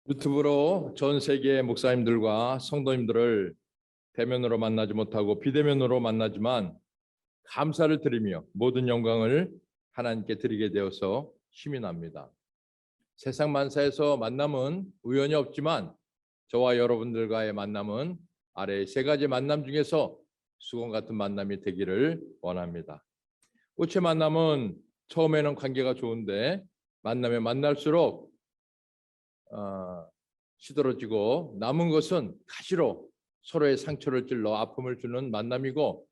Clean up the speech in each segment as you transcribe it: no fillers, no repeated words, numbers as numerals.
유튜브로 전 세계 목사님들과 성도님들을 대면으로 만나지 못하고 비대면으로 만나지만 감사를 드리며 모든 영광을 하나님께 드리게 되어서 힘이 납니다. 세상 만사에서 만남은 우연이 없지만 저와 여러분들과의 만남은 아래의 세 가지 만남 중에서 수건 같은 만남이 되기를 원합니다. 꽃의 만남은 처음에는 관계가 좋은데 만나면 만날수록 시들어지고 남은 것은 가시로 서로의 상처를 찔러 아픔을 주는 만남이고,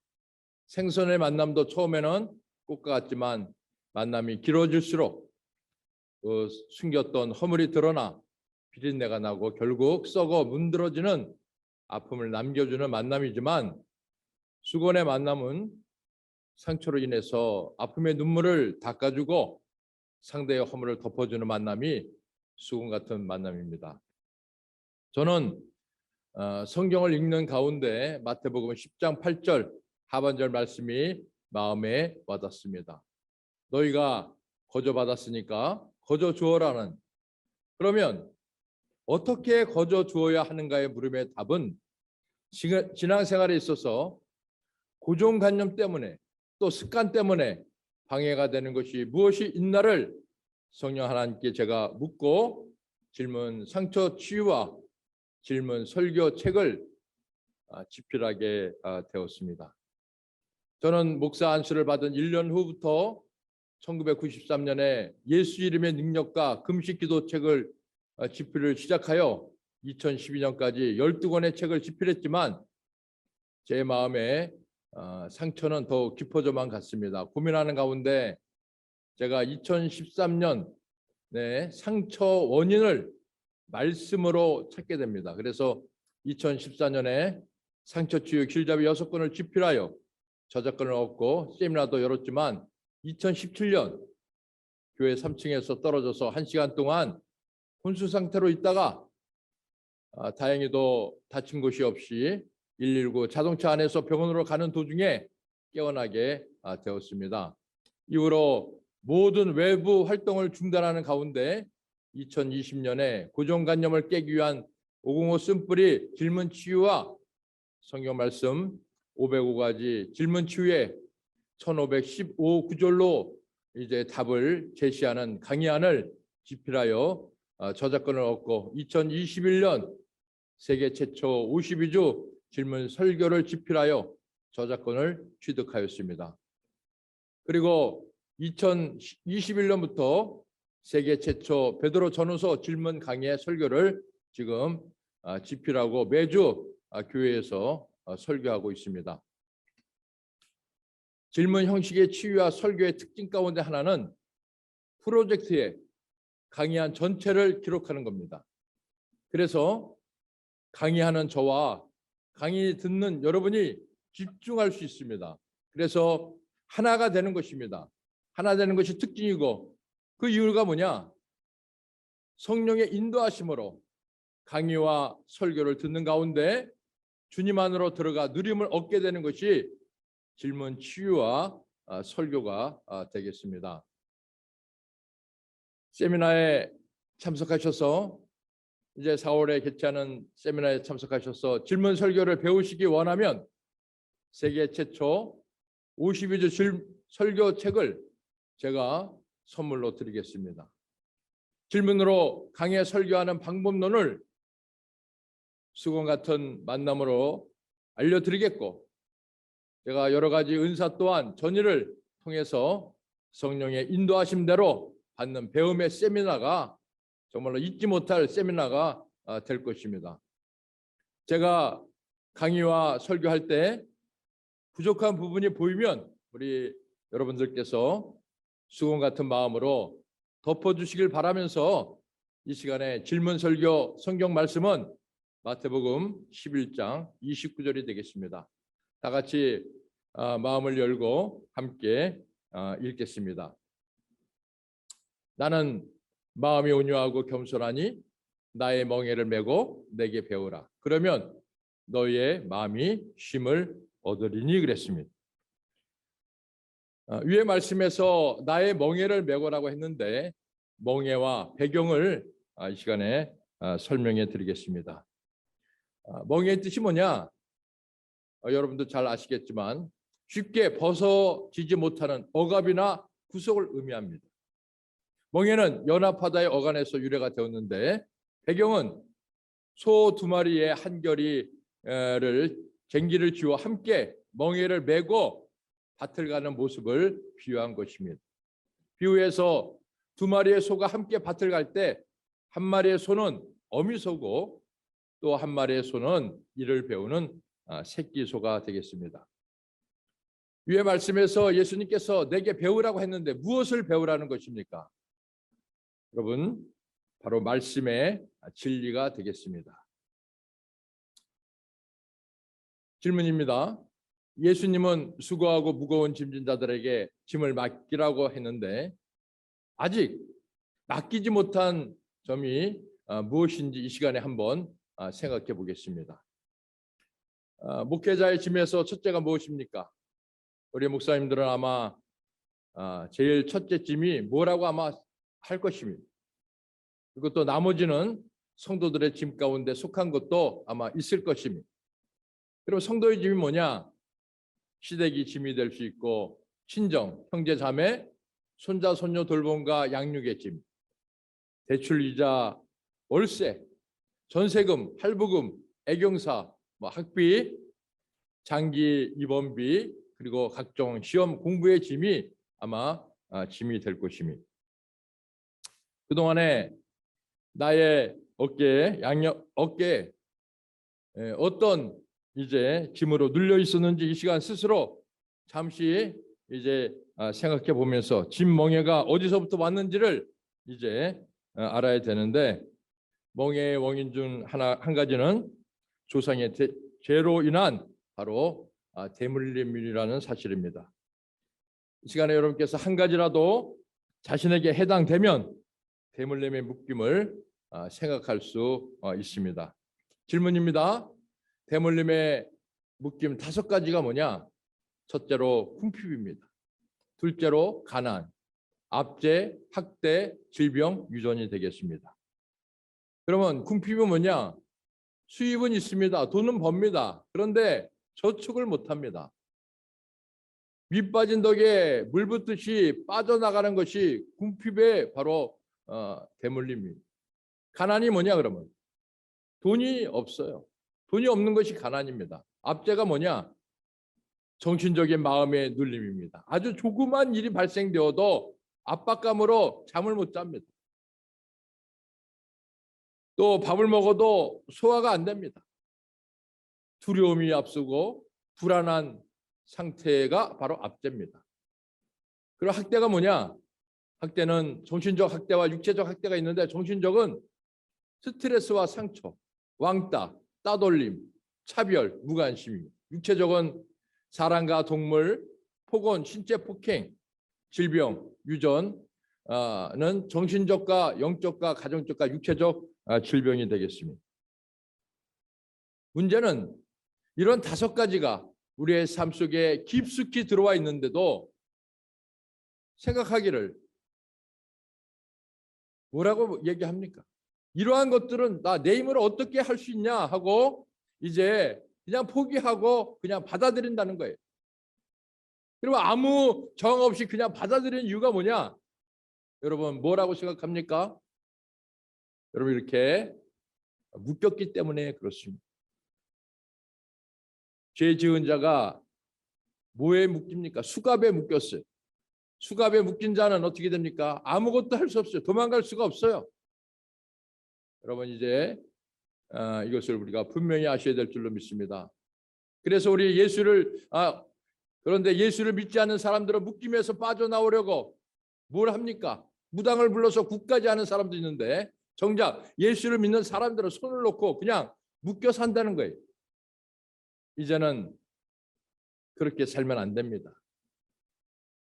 생선의 만남도 처음에는 꽃과 같지만 만남이 길어질수록 숨겼던 허물이 드러나 비린내가 나고 결국 썩어 문드러지는 아픔을 남겨주는 만남이지만, 수건의 만남은 상처로 인해서 아픔의 눈물을 닦아주고 상대의 허물을 덮어주는 만남이 수건 같은 만남입니다. 저는 성경을 읽는 가운데 마태복음 10장 8절 하반절 말씀이 마음에 와닿습니다. 너희가 거저 받았으니까 거저 주어라는, 그러면 어떻게 거저 주어야 하는가의 물음의 답은 신앙생활에 있어서 고정관념 때문에 또 습관 때문에 방해가 되는 것이 무엇이 있나를 성령 하나님께 제가 묻고 질문 상처 치유와 질문 설교 책을 집필하게 되었습니다. 저는 목사 안수를 받은 1년 후부터 1993년에 예수 이름의 능력과 금식 기도 책을 집필을 시작하여 2012년까지 12권의 책을 집필했지만 제 마음에 상처는 더 깊어져만 갔습니다. 고민하는 가운데 제가 2013년 상처 원인을 말씀으로 찾게 됩니다. 그래서 2014년에 상처 치유 길잡이 6권을 집필하여 저작권을 얻고 세미나도 열었지만 2017년 교회 3층에서 떨어져서 1시간 동안 혼수 상태로 있다가 다행히도 다친 곳이 없이 119 자동차 안에서 병원으로 가는 도중에 깨어나게 되었습니다. 이후로 모든 외부 활동을 중단하는 가운데 2020년에 고정관념을 깨기 위한 505 쓴뿌리 질문 치유와 성경 말씀 505가지 질문 치유에 1515 구절로 이제 답을 제시하는 강의안을 집필하여 저작권을 얻고 2021년 세계 최초 52주 질문 설교를 집필하여 저작권을 취득하였습니다. 그리고 2021년부터 세계 최초 베드로 전후서 질문 강의 설교를 지금 집필하고 매주 교회에서 설교하고 있습니다. 질문 형식의 치유와 설교의 특징 가운데 하나는 프로젝트에 강의한 전체를 기록하는 겁니다. 그래서 강의하는 저와 강의 듣는 여러분이 집중할 수 있습니다. 그래서 하나가 되는 것입니다. 하나 되는 것이 특징이고, 그 이유가 뭐냐? 성령의 인도하심으로 강의와 설교를 듣는 가운데 주님 안으로 들어가 누림을 얻게 되는 것이 질문 치유와 설교가 되겠습니다. 세미나에 참석하셔서 이제 4월에 개최하는 세미나에 참석하셔서 질문 설교를 배우시기 원하면 세계 최초 52주 설교 책을 제가 선물로 드리겠습니다. 질문으로 강의 설교하는 방법론을 수건 같은 만남으로 알려드리겠고, 제가 여러 가지 은사 또한 전의를 통해서 성령의 인도하심대로 받는 배움의 세미나가 정말로 잊지 못할 세미나가 될 것입니다. 제가 강의와 설교할 때 부족한 부분이 보이면 우리 여러분들께서 수건 같은 마음으로 덮어주시길 바라면서 이 시간에 질문 설교 성경 말씀은 마태복음 11장 29절이 되겠습니다. 다 같이 마음을 열고 함께 읽겠습니다. 나는 마음이 온유하고 겸손하니 나의 멍에를 메고 내게 배우라. 그러면 너희의 마음이 쉼을 얻으리니 그랬습니다. 위의 말씀에서 나의 멍에를 메고라고 했는데 멍에와 배경을 이 시간에 설명해 드리겠습니다. 멍에의 뜻이 뭐냐? 여러분도 잘 아시겠지만 쉽게 벗어지지 못하는 억압이나 구속을 의미합니다. 멍에는 연합하다의 어간에서 유래가 되었는데 배경은 소 두 마리의 한결이를 쟁기를 쥐어 함께 멍에를 메고 밭을 가는 모습을 비유한 것입니다. 비유에서 두 마리의 소가 함께 밭을 갈 때 한 마리의 소는 어미소고 또 한 마리의 소는 일을 배우는 새끼소가 되겠습니다. 위의 말씀에서 예수님께서 내게 배우라고 했는데 무엇을 배우라는 것입니까? 여러분, 바로 말씀의 진리가 되겠습니다. 질문입니다. 예수님은 수고하고 무거운 짐진 자들에게 짐을 맡기라고 했는데 아직 맡기지 못한 점이 무엇인지 이 시간에 한번 생각해 보겠습니다. 목회자의 짐에서 첫째가 무엇입니까? 우리 목사님들은 아마 제일 첫째 짐이 뭐라고 아마 할 것입니다. 그리고 또 나머지는 성도들의 짐 가운데 속한 것도 아마 있을 것입니다. 그럼 성도의 짐이 뭐냐? 시댁이 짐이 될 수 있고 친정, 형제, 자매, 손자, 손녀 돌봄과 양육의 짐, 대출 이자, 월세, 전세금, 할부금, 애경사, 학비, 장기 입원비, 그리고 각종 시험 공부의 짐이 아마 짐이 될 것입니다. 그동안에 나의 어깨에 어떤 이제 짐으로 눌려 있었는지 이 시간 스스로 잠시 이제 생각해 보면서 짐 멍에가 어디서부터 왔는지를 이제 알아야 되는데 멍에의 원인 중 한 가지는 조상의 죄로 인한 바로 대물림이라는 사실입니다. 이 시간에 여러분께서 한 가지라도 자신에게 해당되면 대물림의 묶임을 생각할 수 있습니다. 질문입니다. 대물림의 묶임 5가지가 뭐냐? 첫째로 궁핍입니다. 둘째로 가난, 압제, 학대, 질병, 유전이 되겠습니다. 그러면 궁핍은 뭐냐? 수입은 있습니다. 돈은 법니다. 그런데 저축을 못합니다. 밑 빠진 덕에 물 붓듯이 빠져나가는 것이 궁핍의 바로 대물림입니다. 가난이 뭐냐 그러면? 돈이 없어요. 돈이 없는 것이 가난입니다. 압제가 뭐냐? 정신적인 마음의 눌림입니다. 아주 조그만 일이 발생되어도 압박감으로 잠을 못 잡니다. 또 밥을 먹어도 소화가 안 됩니다. 두려움이 앞서고 불안한 상태가 바로 압제입니다. 그리고 학대가 뭐냐? 학대는 정신적 학대와 육체적 학대가 있는데 정신적은 스트레스와 상처, 왕따, 따돌림, 차별, 무관심입니다. 육체적은 사람과 동물, 폭언, 신체 폭행, 질병, 유전은 정신적과 영적과 가정적과 육체적 질병이 되겠습니다. 문제는 이런 5가지가 우리의 삶 속에 깊숙이 들어와 있는데도 생각하기를 뭐라고 얘기합니까? 이러한 것들은 나 내 힘으로 어떻게 할 수 있냐 하고 이제 그냥 포기하고 그냥 받아들인다는 거예요. 그리고 아무 정황 없이 그냥 받아들이는 이유가 뭐냐? 여러분 뭐라고 생각합니까? 여러분 이렇게 묶였기 때문에 그렇습니다. 죄 지은 자가 뭐에 묶입니까? 수갑에 묶였어요. 수갑에 묶인 자는 어떻게 됩니까? 아무것도 할 수 없어요. 도망갈 수가 없어요. 여러분 이제 이것을 우리가 분명히 아셔야 될 줄로 믿습니다. 그래서 우리 그런데 예수를 믿지 않는 사람들은 묶임에서 빠져나오려고 뭘 합니까? 무당을 불러서 굿까지 하는 사람도 있는데 정작 예수를 믿는 사람들은 손을 놓고 그냥 묶여 산다는 거예요. 이제는 그렇게 살면 안 됩니다.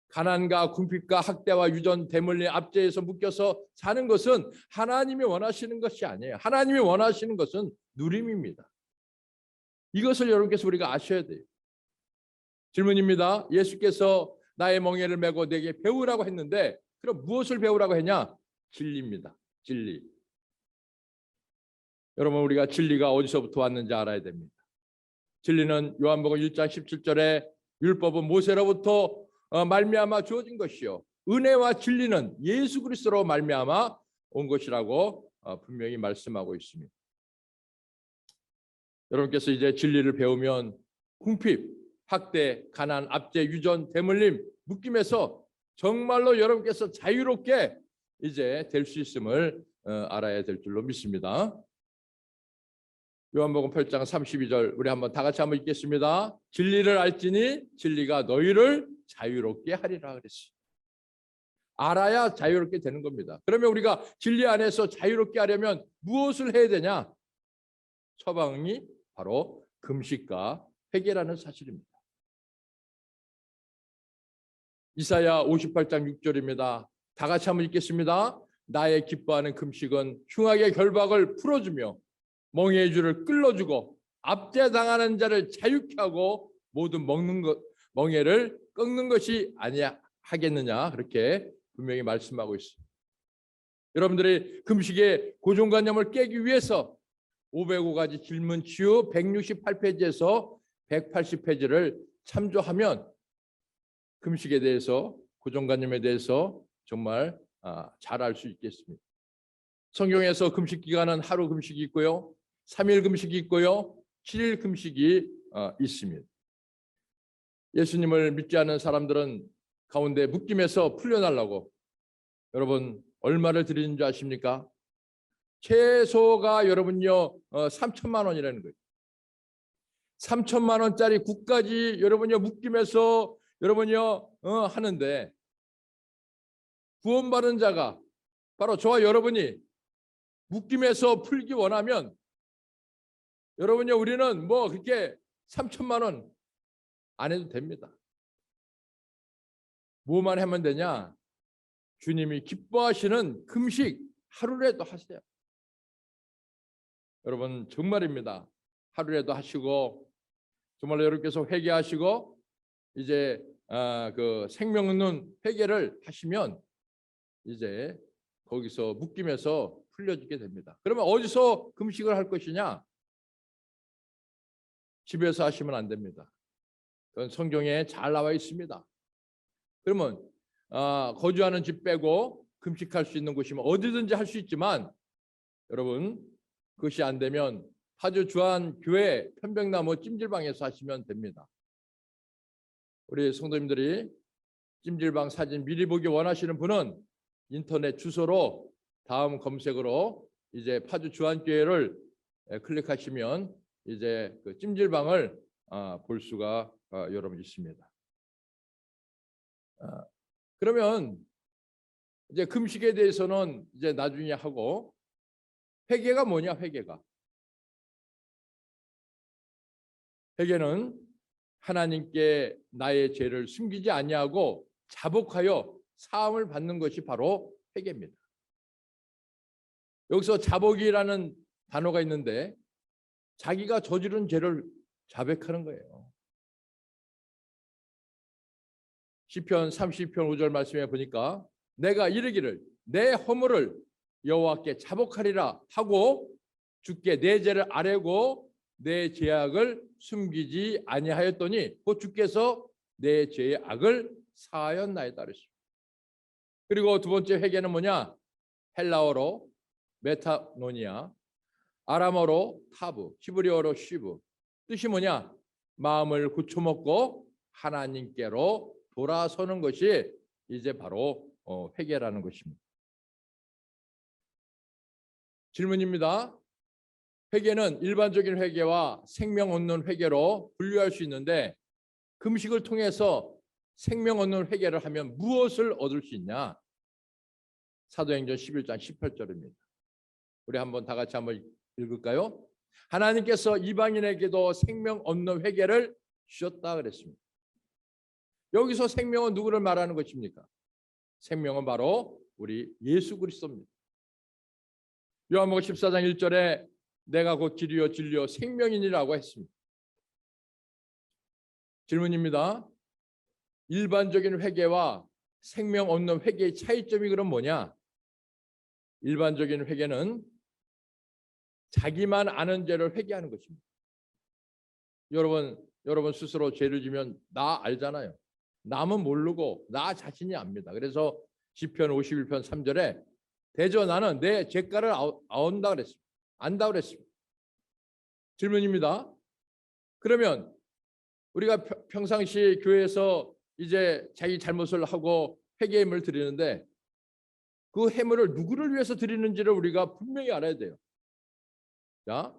가난과 궁핍과 학대와 유전, 대물림, 압제에서 묶여서 사는 것은 하나님이 원하시는 것이 아니에요. 하나님이 원하시는 것은 누림입니다. 이것을 여러분께서 우리가 아셔야 돼요. 질문입니다. 예수께서 나의 멍에를 메고 내게 배우라고 했는데 그럼 무엇을 배우라고 했냐? 진리입니다. 진리. 여러분, 우리가 진리가 어디서부터 왔는지 알아야 됩니다. 진리는 요한복음 1장 17절에 율법은 모세로부터 말미암아 주어진 것이요 은혜와 진리는 예수 그리스도로 말미암아 온 것이라고 분명히 말씀하고 있습니다. 여러분께서 이제 진리를 배우면 궁핍, 학대, 가난, 압제, 유전, 대물림, 묶임에서 정말로 여러분께서 자유롭게 이제 될 수 있음을 알아야 될 줄로 믿습니다. 요한복음 8장 32절 우리 한번 다 같이 한번 읽겠습니다. 진리를 알지니 진리가 너희를 자유롭게 하리라 그랬어요. 알아야 자유롭게 되는 겁니다. 그러면 우리가 진리 안에서 자유롭게 하려면 무엇을 해야 되냐? 처방이 바로 금식과 회개라는 사실입니다. 이사야 58장 6절입니다. 다 같이 한번 읽겠습니다. 나의 기뻐하는 금식은 흉악의 결박을 풀어주며 멍에의 줄을 끌어주고 압제당하는 자를 자유케 하고 모든 멍에를 꺾는 것이 아니야 하겠느냐, 그렇게 분명히 말씀하고 있습니다. 여러분들이 금식의 고정관념을 깨기 위해서 505가지 질문 치유 168페이지에서 180페이지를 참조하면 금식에 대해서, 고정관념에 대해서 정말 잘 알 수 있겠습니다. 성경에서 금식 기간은 하루 금식이 있고요, 3일 금식이 있고요, 7일 금식이 있습니다. 예수님을 믿지 않는 사람들은 가운데 묶임에서 풀려나려고 여러분 얼마를 드리는 줄 아십니까? 최소가 여러분요 3천만 원이라는 거예요. 3천만 원짜리 국까지 여러분요 묶임에서 여러분요 하는데, 구원받은 자가 바로 저와 여러분이 묶임에서 풀기 원하면 여러분요 우리는 뭐 그렇게 3천만 원 안 해도 됩니다. 뭐만 하면 되냐? 주님이 기뻐하시는 금식 하루라도 하세요. 여러분 정말입니다. 하루라도 하시고 정말로 여러분께서 회개하시고 이제 그 생명 있는 회개를 하시면 이제 거기서 묶임에서 풀려지게 됩니다. 그러면 어디서 금식을 할 것이냐? 집에서 하시면 안 됩니다. 그건 성경에 잘 나와 있습니다. 그러면 거주하는 집 빼고 금식할 수 있는 곳이면 어디든지 할 수 있지만, 여러분 그것이 안 되면 파주 주안교회 편백나무 찜질방에서 하시면 됩니다. 우리 성도님들이 찜질방 사진 미리 보기 원하시는 분은 인터넷 주소로 다음 검색으로 이제 파주 주안교회를 클릭하시면 이제 그 찜질방을 볼 수가 여러분 있습니다. 그러면 이제 금식에 대해서는 이제 나중에 하고, 회개가 뭐냐? 회개는 하나님께 나의 죄를 숨기지 아니하고 자복하여 사함을 받는 것이 바로 회개입니다. 여기서 자복이라는 단어가 있는데 자기가 저지른 죄를 자백하는 거예요. 시편 30편 5절 말씀에 보니까 내가 이르기를 내 허물을 여호와께 자복하리라 하고 주께 내 죄를 아뢰고 내 죄악을 숨기지 아니하였더니 곧 주께서 내 죄의 악을 사하였나이다 그랬습니다. 그리고 두 번째 회개는 뭐냐? 헬라어로 메타노니아, 아람어로 타브, 히브리어로 쉬브. 뜻이 뭐냐? 마음을 굳혀먹고 하나님께로 돌아서는 것이 이제 바로 회개라는 것입니다. 질문입니다. 회개는 일반적인 회개와 생명 얻는 회개로 분류할 수 있는데, 금식을 통해서 생명 얻는 회개를 하면 무엇을 얻을 수 있냐? 사도행전 11장 18절입니다. 우리 한번 다 같이 한번 읽을까요? 하나님께서 이방인에게도 생명 얻는 회개를 주셨다 그랬습니다. 여기서 생명은 누구를 말하는 것입니까? 생명은 바로 우리 예수 그리스도입니다. 요한복음 14장 1절에 내가 곧 길이요 진리요 생명이니라고 했습니다. 질문입니다. 일반적인 회개와 생명 얻는 회개의 차이점이 그럼 뭐냐? 일반적인 회개는 자기만 아는 죄를 회개하는 것입니다. 여러분 스스로 죄를 지면 나 알잖아요. 남은 모르고 나 자신이 압니다. 그래서 시편 51편 3절에 대저 나는 내 죄가를 아온다 그랬습니다. 안다 그랬습니다. 질문입니다. 그러면 우리가 평상시 교회에서 이제 자기 잘못을 하고 회개 예물을 드리는데 그 예물을 누구를 위해서 드리는지를 우리가 분명히 알아야 돼요. 자,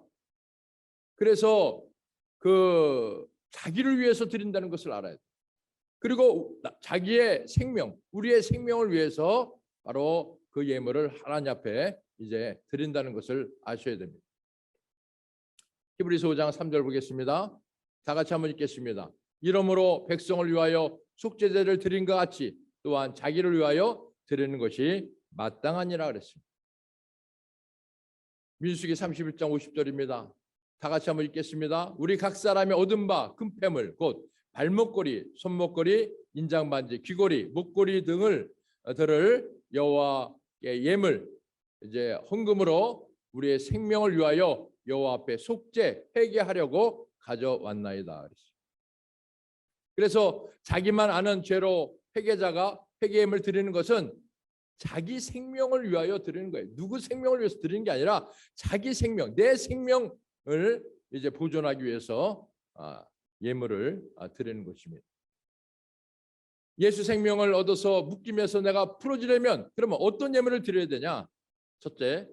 그래서 그 자기를 위해서 드린다는 것을 알아야 돼요. 그리고 자기의 생명, 우리의 생명을 위해서 바로 그 예물을 하나님 앞에 이제 드린다는 것을 아셔야 됩니다. 히브리서 5장 3절 보겠습니다. 다 같이 한번 읽겠습니다. 이러므로 백성을 위하여 속죄제를 드린 것 같이 또한 자기를 위하여 드리는 것이 마땅하니라 그랬습니다. 민수기 31장 50절입니다. 다 같이 한번 읽겠습니다. 우리 각 사람이 얻은 바 금패물 곧 발목걸이, 손목걸이, 인장반지, 귀걸이, 목걸이 등을 들을 여호와의 예물 이제 헌금으로 우리의 생명을 위하여 여호와 앞에 속죄 회개하려고 가져왔나이다. 그래서 자기만 아는 죄로 회개자가 회개임을 드리는 것은 자기 생명을 위하여 드리는 거예요. 누구 생명을 위해서 드리는 게 아니라 자기 생명, 내 생명을 이제 보존하기 위해서 예물을 드리는 것입니다. 예수 생명을 얻어서 묶임에서 내가 풀어지려면 그러면 어떤 예물을 드려야 되냐? 첫째,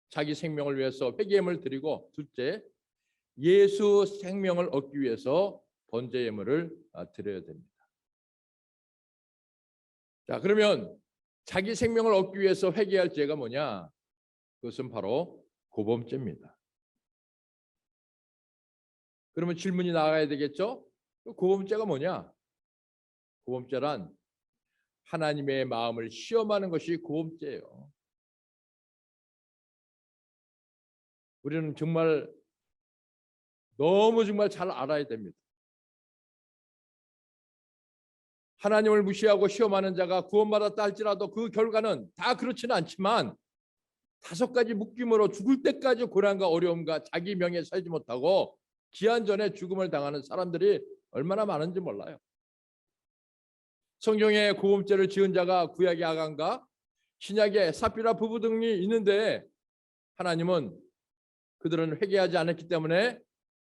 자기 생명을 위해서 회개예물을 드리고, 둘째, 예수 생명을 얻기 위해서 번제 예물을 드려야 됩니다. 자, 그러면 자기 생명을 얻기 위해서 회개할 죄가 뭐냐? 그것은 바로 고범죄입니다. 그러면 질문이 나가야 되겠죠? 고범죄가 뭐냐? 고범죄란 하나님의 마음을 시험하는 것이 고범죄예요. 우리는 정말 너무 정말 잘 알아야 됩니다. 하나님을 무시하고 시험하는 자가 구원받았다 할지라도 그 결과는 다 그렇지는 않지만 5가지 묶임으로 죽을 때까지 고난과 어려움과 자기 명예에 살지 못하고 기한 전에 죽음을 당하는 사람들이 얼마나 많은지 몰라요. 성경에 고범죄를 지은 자가 구약의 아간과 신약의 삽비라 부부 등이 있는데 하나님은 그들은 회개하지 않았기 때문에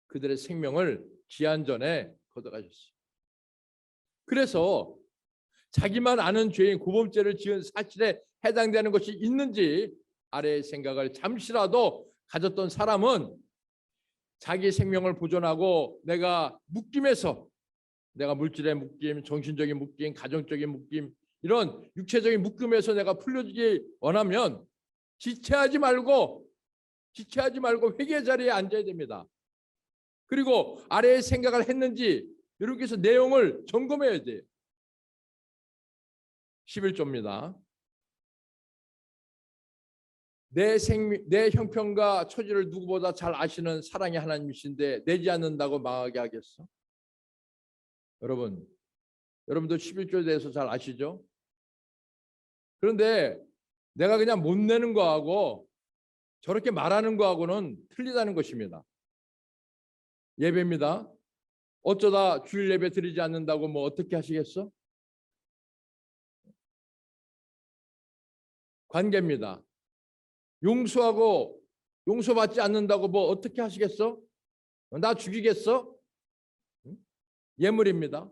그들의 생명을 기한 전에 걷어가셨어요. 그래서 자기만 아는 죄인 고범죄를 지은 사실에 해당되는 것이 있는지 아래의 생각을 잠시라도 가졌던 사람은 자기 생명을 보존하고 내가 묶임에서 내가 물질의 묶임, 정신적인 묶임, 가정적인 묶임 이런 육체적인 묶임에서 내가 풀려지기 원하면 지체하지 말고 회개 자리에 앉아야 됩니다. 그리고 아래의 생각을 했는지 이렇게 해서 내용을 점검해야 돼요. 11조입니다. 내 형편과 처지를 누구보다 잘 아시는 사랑의 하나님이신데 내지 않는다고 망하게 하겠어? 여러분도 11조에 대해서 잘 아시죠? 그런데 내가 그냥 못 내는 거하고 저렇게 말하는 거하고는 틀리다는 것입니다. 예배입니다. 어쩌다 주일 예배 드리지 않는다고 뭐 어떻게 하시겠어? 관계입니다. 용서하고 용서받지 않는다고 뭐 어떻게 하시겠어? 나 죽이겠어? 예물입니다.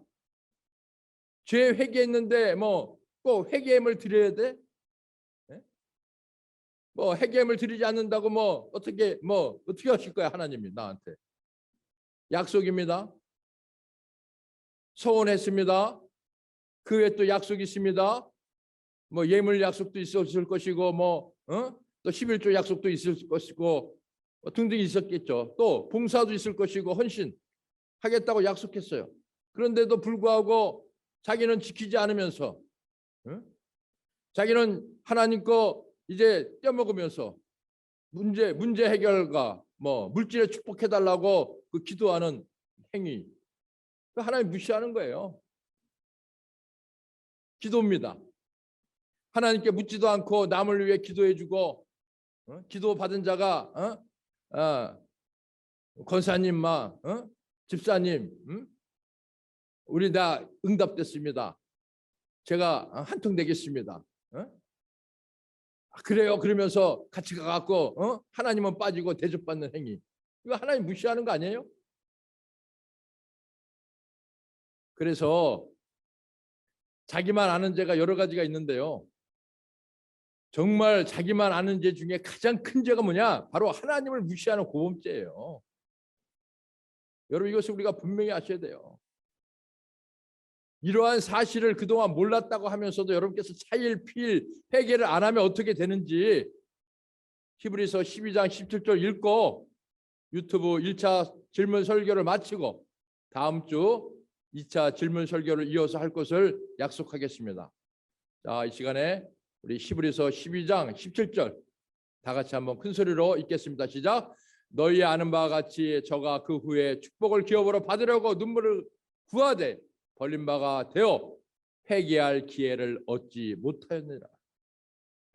죄 회개했는데 뭐 꼭 회개예물 드려야 돼? 뭐 회개예물 드리지 않는다고 뭐 어떻게 하실 거야 하나님이 나한테? 약속입니다. 서원했습니다. 그 외에 또 약속이 있습니다. 뭐 예물 약속도 있었을 것이고 또 11조 약속도 있을 것이고 등등 있었겠죠. 또 봉사도 있을 것이고 헌신 하겠다고 약속했어요. 그런데도 불구하고 자기는 지키지 않으면서 자기는 하나님 거 이제 떼먹으면서 문제 해결과 물질에 축복해달라고 그 기도하는 행위 하나님 무시하는 거예요. 기도입니다. 하나님께 묻지도 않고 남을 위해 기도해주고 기도 받은 자가 아, 권사님, 집사님, 우리 다 응답됐습니다. 제가 한 통 되겠습니다. 그래요. 그러면서 같이 가갖고 하나님은 빠지고 대접받는 행위. 이거 하나님 무시하는 거 아니에요? 그래서 자기만 아는 죄가 여러 가지가 있는데요. 정말 자기만 아는 죄 중에 가장 큰 죄가 뭐냐? 바로 하나님을 무시하는 고범죄예요. 여러분 이것을 우리가 분명히 아셔야 돼요. 이러한 사실을 그동안 몰랐다고 하면서도 여러분께서 차일피일 회개를 안 하면 어떻게 되는지 히브리서 12장 17절 읽고 유튜브 1차 질문 설교를 마치고 다음 주 2차 질문 설교를 이어서 할 것을 약속하겠습니다. 자, 이 시간에 우리 히브리서 12장 17절 다 같이 한번 큰 소리로 읽겠습니다. 시작. 너희 아는 바와 같이 저가 그 후에 축복을 기업으로 받으려고 눈물을 구하되 벌린 바가 되어 회개할 기회를 얻지 못하였느니라.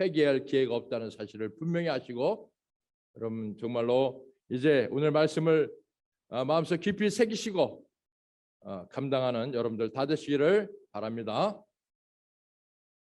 회개할 기회가 없다는 사실을 분명히 아시고 여러분 정말로 이제 오늘 말씀을 마음속 깊이 새기시고 감당하는 여러분들 다 되시기를 바랍니다.